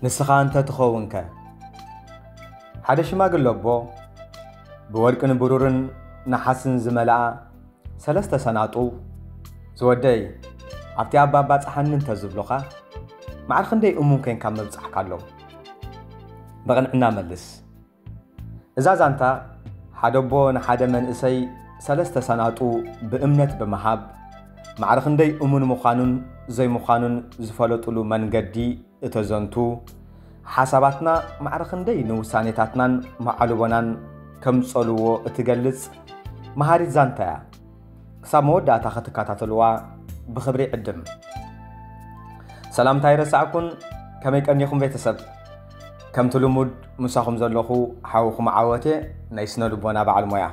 ንስኻ አንተ ትኸውንከ ሓደ ሽማግለ ኣቦ ብወርቅን ብሩርን ናሓስን ዝመልኣ ሰለስተ ሰናጡ ዝወደይ ኣብቲ ኣባባ ጸሓንን እንተዝብሎኻ ማዕር ክንደይ እሙን ኮንካ መብጻሕካ ኣሎ በቕንዕና መልስ እዛ ዛንታ ሓደ ኣቦ ንሓደ መንእሰይ ሰለስተ ሰናጡ ብእምነት ብምሃብ ማዕር ክንደይ እሙን ምዃኑን ዘይምዃኑን ዝፈለጡሉ መንገዲ እተዘንቱ ሓሳባትና ማዕር ክንደይ ንውሳኔታትናን መዓልቦናን ከምጸልዎ እትገልጽ መሃሪት ዛንታ እያ ክሳብ መወዳእታ ክትከታተልዋ ብኽብሪ ዕድም ሰላምታ ይረሳዕኩን ከመይ ቀኒኹም ቤተሰብ ከምቲ ልሙድ ምሳኹም ዘለኹ ሓውኹም ዓወቴ ናይ ስነ ልቦና በዓል ሞያ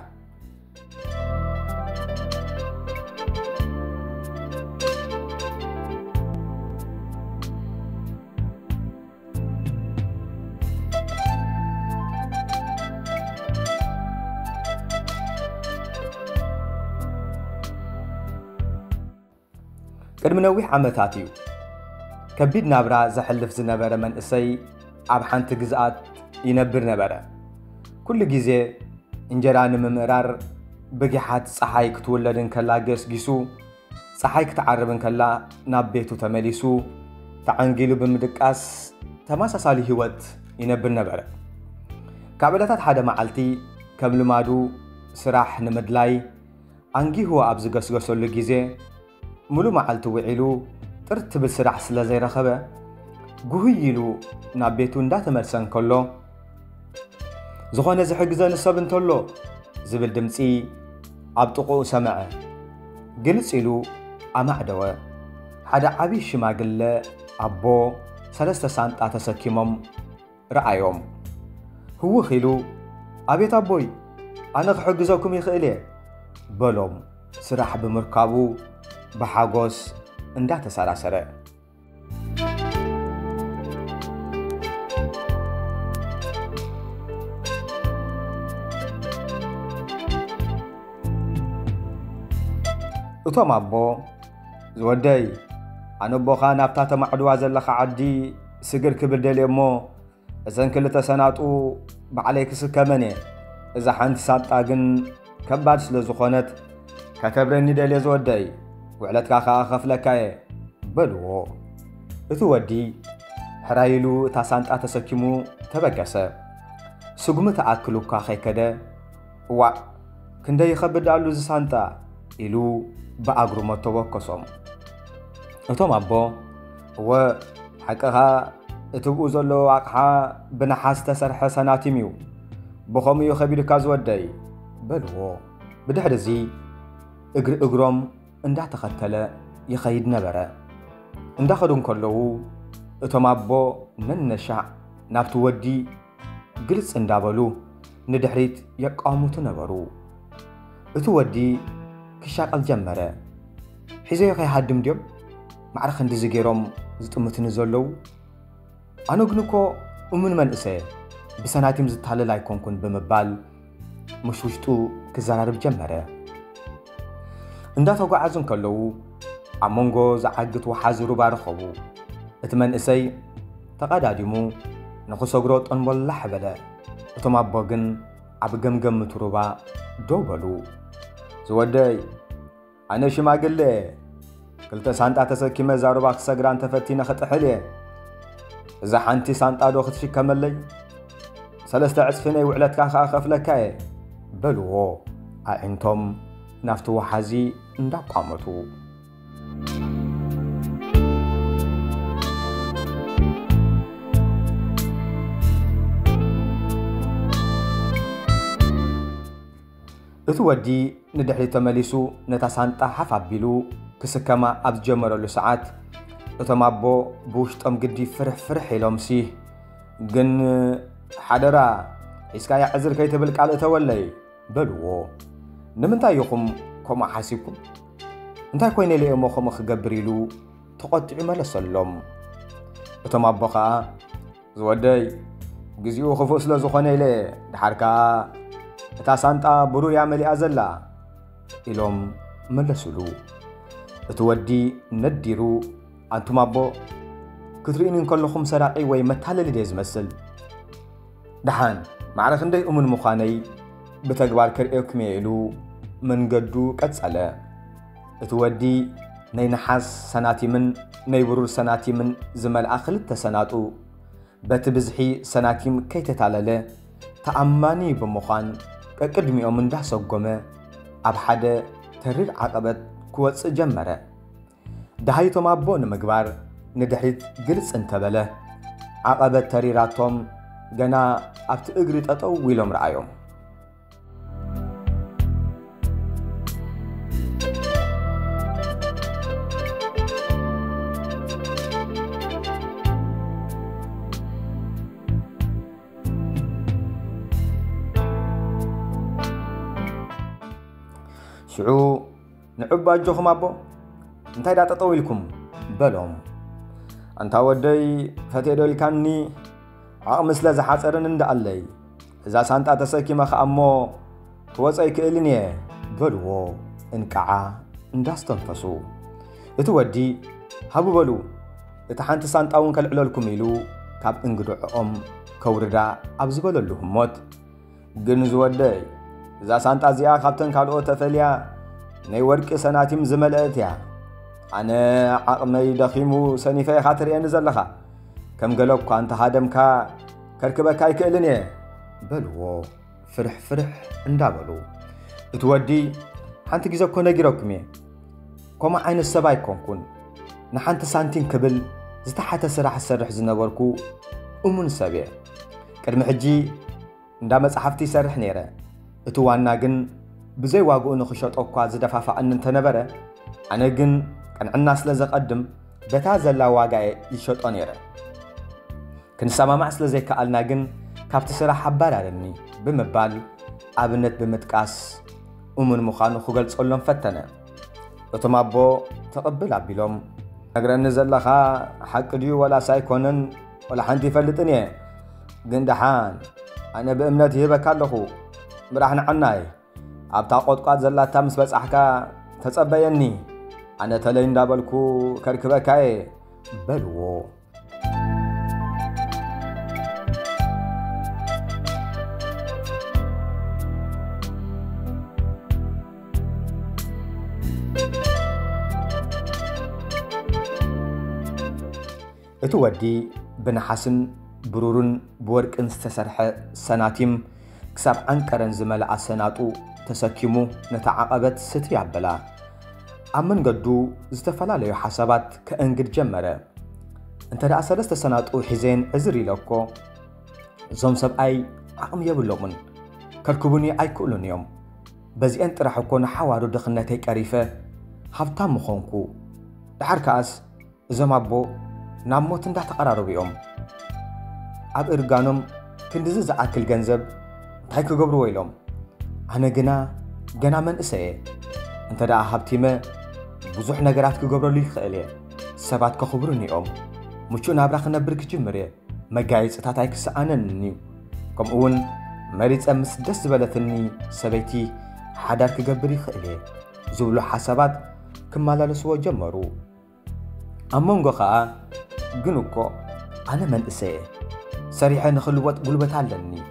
ቅድሚ ነዊሕ ዓመታት እዩ ከቢድ ናብራ ዘሕልፍ ዝነበረ መንእሰይ ኣብ ሓንቲ ግዝኣት ይነብር ነበረ ኩሉ ግዜ እንጀራ ንምምእራር ብጊሓት ፀሓይ ክትውለድን ከላ ገስጊሱ ፀሓይ ክትዓርብን ከላ ናብ ቤቱ ተመሊሱ ተዓንጊሉ ብምድቃስ ተመሳሳሊ ህይወት ይነብር ነበረ ካብ ዕለታት ሓደ መዓልቲ ከም ልማዱ ስራሕ ንምድላይ አንጊሁ ኣብ ዝገስገሰሉ ግዜ ሙሉ መዓልቲ ውዒሉ ጥርት ብስራሕ ስለ ዘይረኸበ ጉህይ ኢሉ ናብ ቤቱ እንዳተመልሰን ከሎ ዝኾነ ዝሕግዘን ሰብ እንተሎ ዝብል ድምፂ ኣብ ጥቑኡ ሰምዐ ግልጽ ኢሉ ኣማዕደወ ሓደ ዓብይ ሽማግለ ኣቦ ሰለስተ ሳንጣ ተሰኪሞም ረኣዮም ህውኽ ኢሉ ኣቤት ኣቦይ ኣነ ክሕግዘኩም ይኽእል እየ በሎም ስራሕ ብምርካቡ بحاجوس اندات سراسرة እቶም ኣቦ ዝወደይ ኣነ ቦኻ ናብታ ተማዕድዋ ዘለኻ ዓዲ ስግር ክብል ደልየ እሞ እዘን ክልተ ሰናጡ ባዕለይ ክስከመን እየ እዛ ሓንቲ ሳንጣ ግን ከባድ ስለ ዝኾነት ከተብረኒ ደልየ ዝወደይ وعلتك خفلكاي بلو እቱ ወዲ ሕራይሉ እታ ሳንጣ ተሰኪሙ ተበገሰ ስጉም ተኣክሉካ ኸይከደ ዋ ክንደይ ይኸብዳሉ ዝ ሳንጣ ኢሉ በኣግሩ መተወከሶም እቶም ኣቦ ወሓቀኻ እትብኡ ዘሎ ኣቕሓ ብነሓስ ተሰርሐ ሰናቲም እዩ ብኸምኡ ኸቢድካ ዝወደይ በልዎ ብድሕሪ እዚ እግሮም እንዳተኸተለ ይኸይድ ነበረ እንዳኸዱን ከለዉ እቶም ኣቦ ነነሻዕ ናብቲ ወዲ ግልጽ እንዳበሉ ንድሕሪት የቃሙቱ ነበሩ እቲ ወዲ ክሻቀል ጀመረ ሒዘዮ ከይሃድም ድዮም ማዕረ ክንዲ ዝገይሮም ዝጥምትኒ ዘለዉ ኣነ ግን እኮ እሙን መንእሰየ ብሰናቲም ዝታለል ኣይኮንኩን ብምባል ምሽ ውሽጡ ክዘራርብ ጀመረ እንዳተጓዓዙን ከለዉ ኣብ መንጎ ዝዓግት ወሓዚ ሩባ ረኸቡ እቲ መንእሰይ ተቐዳዲሙ ንኽሰግሮ ጠንበላሕ በለ እቶም ኣቦ ግን ኣብ ገምገምቲ ሩባ ደው በሉ ዝወደይ ኣነ ሽማግለ ክልተ ሳንጣ ተሰኪመ እዛ ሩባ ክሰግራ እንተፈቲነ ክጥሕል እየ እዛ ሓንቲ ሳንጣ ዶ ክትሽከመለይ ሰለስተ ዕፅፊ ናይ ውዕለትካ ከዓ ኸፍለካ እየ በልዎ ኣዒንቶም ናፍቲ ወሓዚ እንዳቋመቱ እቲ ወዲ ንድሕሪት ተመሊሱ ነታ ሳንጣ ሓፍ ኣቢሉ ክስከማ ኣብ ዝጀመረሉ ሰዓት እቶም ኣቦ ብውሽጦም ግዲ ፍርሕ ኢሎምሲ ግን ሓደራ ሒዝካያ ዕዝር ከይትብል ቃል እተወለይ በልዎ ንምንታይ ኢኹም ከምኡ ሓሲብኩም እንታይ ኮይነ ኢለ እሞ ከምኡ ክገብር ኢሉ ተቆጢዑ መለሰሎም እቶም ኣቦ ከዓ ዝወደይ ግዚኡ ክፉእ ስለ ዝኾነ ኢለ ድሓርካ እታ ሳንጣ ብሩያ መሊኣ ዘላ ኢሎም መለሱሉ እቲ ወዲ ነዲሩ አንቱም አቦ كترين كلكم سراعي ويمتحلل دي زمسل دحان معرخ ندي مخاني بتقبال كرئيكم يلو من قدو كتسأله اتودي ناي نحاس سناتي من ناي برور سناتي من زمال آخلت سناتو بتبزحي سناتي كي تتعلله تأماني بمخان كقدمي من ده سوقمه أبحد تريد عقبت كوتس جمرة دهيتم أبون مقبار ندحيت قلص انتبله عقبت تريراتهم جنا أبت أجريت أطويلهم رأيهم شعو نعبا جوخم أبو انتاي دا تطويلكم بلوم انتا ودي فتيدو الكاني عامس لازا حاسرن اند علي إذا سانتا تساكي مخ أمو توزعي كإلنية بلو انكعا انداستنفسو اتودي هابو بلو اتحانت سانتاون كالعلالكم إلو كاب انقدو كوردا أبزبالو اللهم موت جنزو ودي إذا سانتا زيا خابتن كالو تفليا ناي ورق سناتيم زملأتيا أنا عقمي دخيمو سنيفي خاطر ينزل لخا كم قالوك أنت هادمكا كركبكاي كإلنية بلو فرح اندابلو اتودي حانت جيزو كونا جيروكمي كوما عين السباي كونكون نحانت سانتين كبل زتحت سراح السرح زنبوركو أمون سابيع كرم حجي ندامت صحفتي سرح نيرة اتوانا جن بزي واقو انو خشوط اوكوا زدفافا ان انتنبرة انا جن كان الناس لزق قدم بتازل لا واقعي يشوط نيرة كن سامع سلازي كالنا جن كابت سراح حبالا لني بمبال عبنت بمتكاس أمون مخانو خوغل تقولهم فتنا اتمابو تقبل عبيلهم نقرأ نزل لخا حق ديو ولا سايكونن ولا حانتي فلتني قندحان أنا بأمنتي هبك اللخو براحنا عناي أبتا قد زلاتا مس بس أحكا تتصبيني أنا تلين دابلكو كركبكاي بلو اتودي بنحسن برورن بورك انستسرح سناتيم كساب عنكرن زملع سناتو تسكيمو نتعاقبت ستي عبلا أمن قدو زتفلا ليو حسابات كأنقد جمرة انت دا أسلست سناتو حزين عزري لوكو زوم سب أي عقم يبلومن كركبوني أي كولون يوم بزي انت راح يكون حوارو دخلنتي كاريفة حفتام مخونكو دحركاس زمابو ناموت انده تقرارو بيوم عب إرقانم كندزي زعاكل جنزب تايكو قبرو ويلوم أنا جنا من إساء انت دا أحبتيمة بزوح نقرات كو قبرو لي خيلي سبات كخبروني مچو نابراخ نبرك جمري مقايز اتاتايك سآننني كم اون مريت أمس دس بلتني سبيتي حدار كقبري خيلي زولو حسابات كمالا لسوا جمرو أمونغو خاا جنوكو أنا من إساء سريحة نخلوات قلبت علني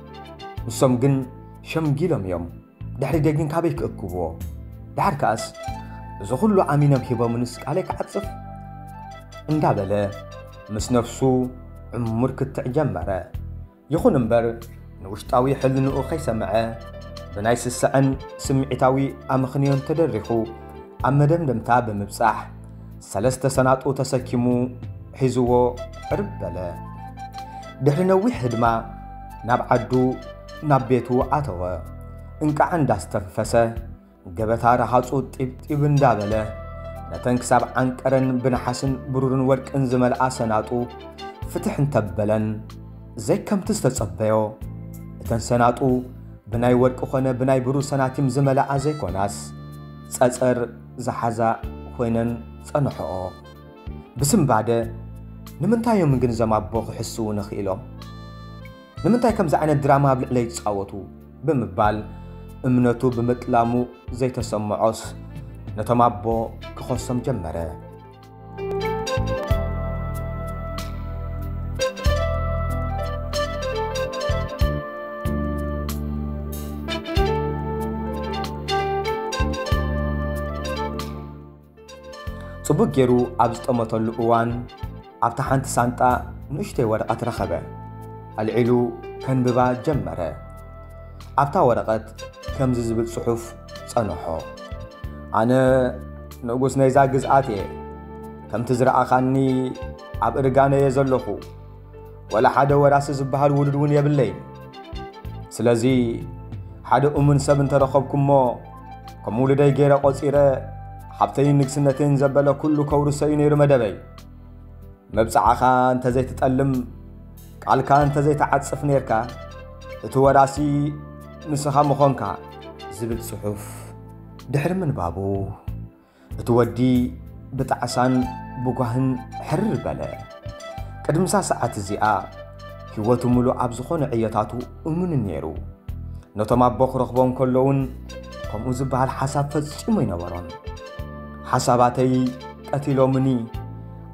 نصم جن شمجيلهم يوم دحري داقين كابيك اكوبو دحر كاس زخلو عمينم هبا منسك عليك عطف اندابلا مس نفسو عمرك التعجمرة يخون انبر نوشتاوي حلنو اخي سمعه بنايس السعن سمعتاوي امخنيون تدرخو امدم دمتا بمبصح 3 سنات او تسكيمو حزوو عربلا دحر نوي حدما ناب عدو ناب بيتو عتوه انك عند استنفسه قبتا رحاصو طيب اندابله نتنكساب عنقرن بنحسن برورن ورق انزمل اسناطو فتح انتبلن زي كم تستصبيو تنسناطو بناي ورق خونه بناي برو سناتيم زمل ازي كوناس صصر زحزا خوينن صنحو بسم بعده نمنتاي يوم ግን زمابو خحسو نخيلو نمنتاي كم زعنا دراما بلعلي تصاوتو بمبال امنتو بمطلامو زي تسمعوس نتمابو كخصم جمره ጽቡቅ ገይሩ ኣብ ዝጠመተሉ እዋን ኣብታ ሓንቲ ሳንጣ ንእሽተይ ወረቐት ረኸበ ኣልዒሉ ከንብባ ጀመረ ኣብታ ወረቐት ከምዚ ዝብል ጽሑፍ ጸንሖ ኣነ ንጉስ ናይዛ ግዝኣት እየ ከምቲ ዝረኣኻኒ ኣብ እርጋነ እየ ዘለኹ ወላ ሓደ ወራሲ ዝበሃል ውሉድ እውን የብለይን ስለዚ ሓደ እሙን ሰብ እንተረኸብኩሞ ከም ውልደይ ገይረ ቆፂረ ሓብተይን ንግስነትን ዘበለ ኩሉ ከውርሰዩ ነይሩ መደበይ መብፅዓኻ እንተዘይትጠልም ቃልካ እንተዘይተዓጽፍ ነርካ እቲ ወራሲ ንስኻ ምኾንካ ዝብል ጽሑፍ ድሕሪ ምንባቡ እቲ ወዲ ብጣዕሳን ብጓህን ሕርር በለ ቅድምሳ ሰዓት እዚኣ ህይወቱ ሙሉእ ኣብ ዝኾነ ዕየታቱ እሙንን ነይሩ ነቶም ኣቦ ክረኽቦም ከለውን ከምኡ ዝበሃል ሓሳብ ፈጺሙ ይነበሮን ሓሳባተይ ቀቲሎምኒ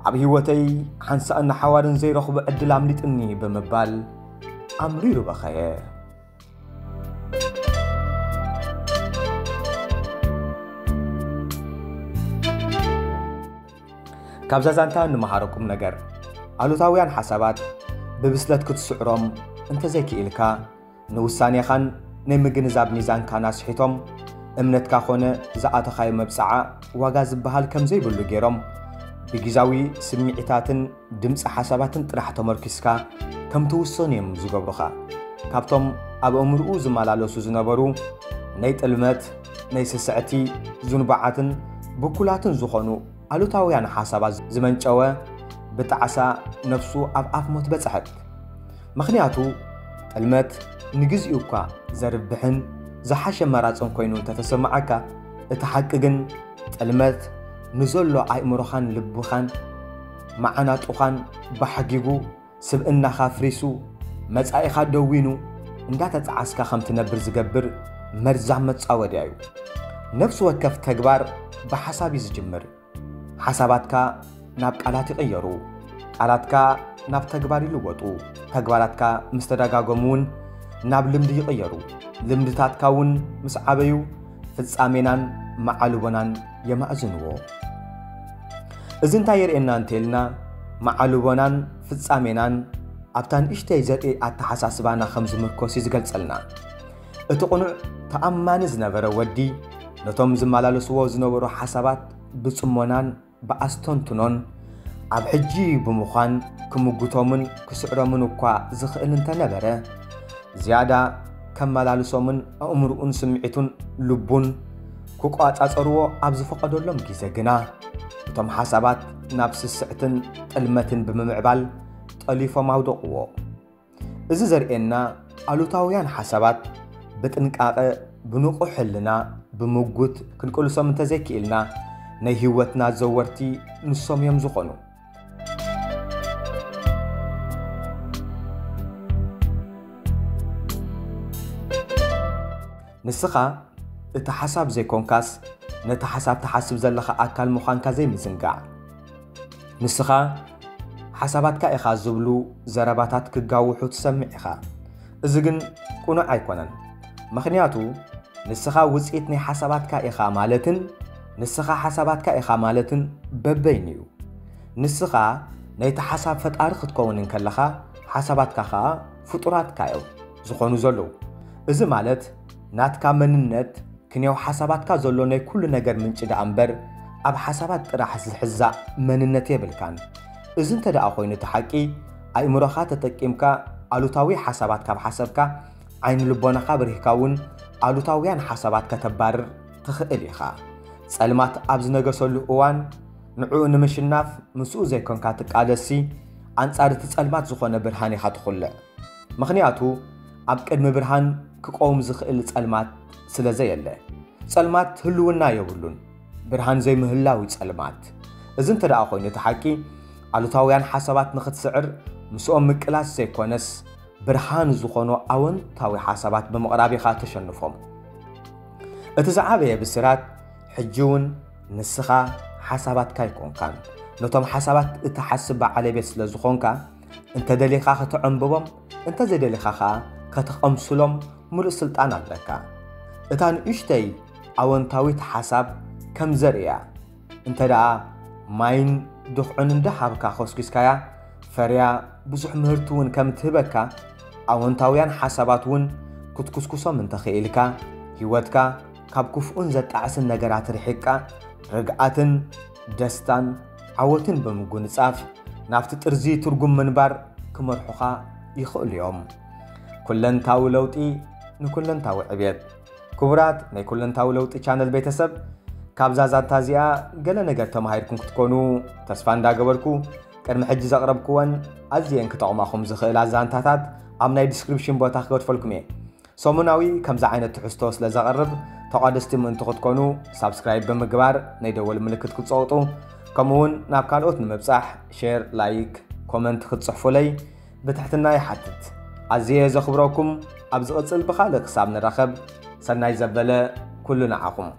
ኣብ ህይወተይ ሓንሳእና ሓዋርን ዘይረኽቡ ዕድል ኣምሊጥኒ ብምባል ኣምሪሩ በኸየ ካብዛ ዛንታ ንመሃረኩም ነገር ኣሉታውያን ሓሳባት ብብስለት ክትስዕሮም እንተዘይክኢልካ ንውሳኔኻን ናይ ምግንዛብ ሚዛንካ ናስሒቶም እምነትካ ኾነ ዝኣተኻዮ መብፅዓ ዋጋ ዝበሃል ከም ዘይብሉ ገይሮም ብጊዜያዊ ስምዒታትን ድምፂ ሓሳባትን ጥራሕ ተመርኪስካ ከም ትውሰን እዮም ዝገብሩኻ ካብቶም ኣብ እምርኡ ዝመላለሱ ዝነበሩ ናይ ጥልመት ናይ ስስዕቲ ዝንባዓትን ብኩላትን ዝኾኑ ኣሉታውያን ሓሳባት ዝመንጨወ ብጣዕሳ ነፍሱ ኣብ ኣፍ ሞት በጽሐት ምኽንያቱ ጥልመት ንግዚኡ እኳ ዘርብሕን ዝሓሸ መራፅን ኮይኑ እንተተሰማዓካ እቲ ሓቂ ግን ጥልመት ንዘሎ ኣእምሮኻን ልብኻን መዓናጡኻን ባሕጊጉ ስብእናኻ ፍሪሱ መጻኢኻ ደዊኑ እንዳተፀዓስካ ከም ትነብር ዝገብር መርዛም መጻወድያ እዩ ነፍስ ወከፍ ተግባር ብሓሳብ ዝጅምር ሓሳባትካ ናብ ቃላት ይቕየሩ ቃላትካ ናብ ተግባር ይልወጡ ተግባራትካ ምስ ተደጋገሙን ናብ ልምዲ ይቕየሩ ልምድታትካ እውን ምስ ዓበዩ ፍጻሜናን መዓልቦናን የማእዝንዎ እዚ እንታይ የርእየና እንተልና መዓልቦናን ፍጻሜናን ኣብታ ንእሽተይ ዘርኢ ኣተሓሳስባና ከም ዝምርኮስ ዝገልጸልና እቲ ቁኑዕ ተኣማኒ ዝነበረ ወዲ ነቶም ዝመላለስዎ ዝነበሩ ሓሳባት ብጽሞናን ብኣስተንትኖን ኣብ ሕጂ ብምዃን ክምጉቶምን ክስዕሮምን እኳ ዝኽእል እንተነበረ ዝያዳ ከመላልሶምን ኣእምሮኡን ስምዒቱን ልቡን ክቋጻጸርዎ ኣብ ዝፈቐደሎም ግዜ ግና እቶም ሓሳባት ናብ ስስዕትን ጥልመትን ብምምዕባል ጠሊፎም ኣውደቕዎ እዚ ዘርእየና ኣሉታውያን ሓሳባት ብጥንቃቐ ብንቑሕ ሕልና ብምጉት ክንቅልሶም እንተዘይክኢልና ናይ ህይወትና ዘወርቲ ንሶም እዮም ዝኾኑ ንስኻ እቲ ሓሳብ ዘይኮንካስ ነቲ ሓሳብ ተሓስብ ዘለኻ ኣካል ምዃንካ ዘይምዝንጋዕ ንስኻ ሓሳባትካ ኢኻ ዝብሉ ዘረባታት ክጋውሑ ትሰምዕ ኢኻ እዚ ግን ቁኑዕ ኣይኮነን ምኽንያቱ ንስኻ ውፅኢት ናይ ሓሳባትካ ኢኻ ማለትን ንስኻ ሓሳባትካ ኢኻ ማለትን በበይን እዩ ንስኻ ናይቲ ሓሳብ ፈጣሪ ክትከውን ከለኻ ሓሳባትካ ኸኣ ፍጡራትካ እዮም ዝኾኑ ዘለዉ እዚ ማለት ናትካ መንነት ክንያው ሓሳባትካ ዘሎ ናይ ኩሉ ነገር ምንጭ ዳ እምበር ኣብ ሓሳባት ጥራሕ ዝሕዛእ መንነት የብልካን እዚ እንተደኣ ኮይኑ እቲ ሓቂ ኣእምሮኻ ተጠቂምካ ኣሉታዊ ሓሳባት ካብ ሓሰብካ ዓይን ልቦናኻ ብርሂካ እውን ኣሉታውያን ሓሳባት ከተባርር ትኽእል ኢኻ ጸልማት ኣብ ዝነገሰሉ እዋን ንዕኡ ንምሽናፍ ምስኡ ዘይኮንካ ትቃለሲ ኣንጻር እቲ ጸልማት ዝኾነ ብርሃን ኢኻ ትኹልዕ ምኽንያቱ ኣብ ቅድሚ ብርሃን ክቆም ዝኽእል ጸልማት ስለ ዘየለ ጸልማት ህልውና የብሉን ብርሃን ዘይምህላዊ ጸልማት እዚ እንተደኣ ኮይኑ እቲ ሓቂ ኣሉታውያን ሓሳባት ንኽትስዕር ምስኦም ምቅላስ ዘይኮነስ ብርሃን ዝኾኑ ኣወንታዊ ሓሳባት ብምቕራብ ኢኻ ተሸንፎም እቲ ዝዓበየ ብስራት ሕጂ እውን ንስኻ ሓሳባትካ ይኮንካን ነቶም ሓሳባት እትሓስብ ባዓለቤት ስለ ዝኾንካ እንተደሊኻ ክትዕንብቦም እንተዘይደሊኻ ኸኣ ከተቐምስሎም ሙሉእ ስልጣን ኣለካ እታ ንእሽተይ ኣወንታዊት ሓሳብ ከም ዘርእያ እንተደኣ ማይን ድኽዑን እንዳሃብካ ኸስኪስካያ ፈርያ ብዙሕ ምህርቲ እውን ከም ትህበካ ኣወንታውያን ሓሳባት እውን ክትኩስኩሶም እንተኽኢልካ ህይወትካ ካብ ክፉኡን ዘጣዕስን ነገራት ርሒቕካ ርግኣትን ደስታን ዓወትን ብምጉንጻፍ ናብቲ ጥርዚ ትርጉም ምንባር ክመርሑኻ ይኽእሉ እዮም። ኩለንታዊ ለውጢ ንኩለንታዊ ዕብየት። ክቡራት ናይ ኩለንታዊ ለውጢ ቻነል ቤተሰብ ካብዛ ዛንታ እዚኣ ገለ ነገር ተማሂርኩም ክትኮኑ ተስፋ እንዳገበርኩ ቅድሚ ሕጂ ዘቕረብክወን ኣዝየን ክጠቕማኹም ዝኽእላ ዛንታታት ኣብ ናይ ዲስክሪፕሽን ቦታ ክገድፈልኩም እየ። ሰሙናዊ ከምዛ ዓይነት ትሕዝቶ ስለ ዘቕርብ ተቋደስቲ ምእንቲ ክትኮኑ ሳብስክራይብ ብምግባር ናይ ደወል ምልክት ክትፀውጡ ከምኡውን ናብ ካልኦት ንምብጻሕ ሼር፣ ላይክ፣ ኮመንት ክትጽሕፉለይ ብትሕትና ይሓትት። ኣዝየ ዘኽብረኩም ኣብ ዝቕጽል ብኻልእ ክሳብ ንራኸብ ሰናይ ዘበለ ኩሉ ንዓኹም።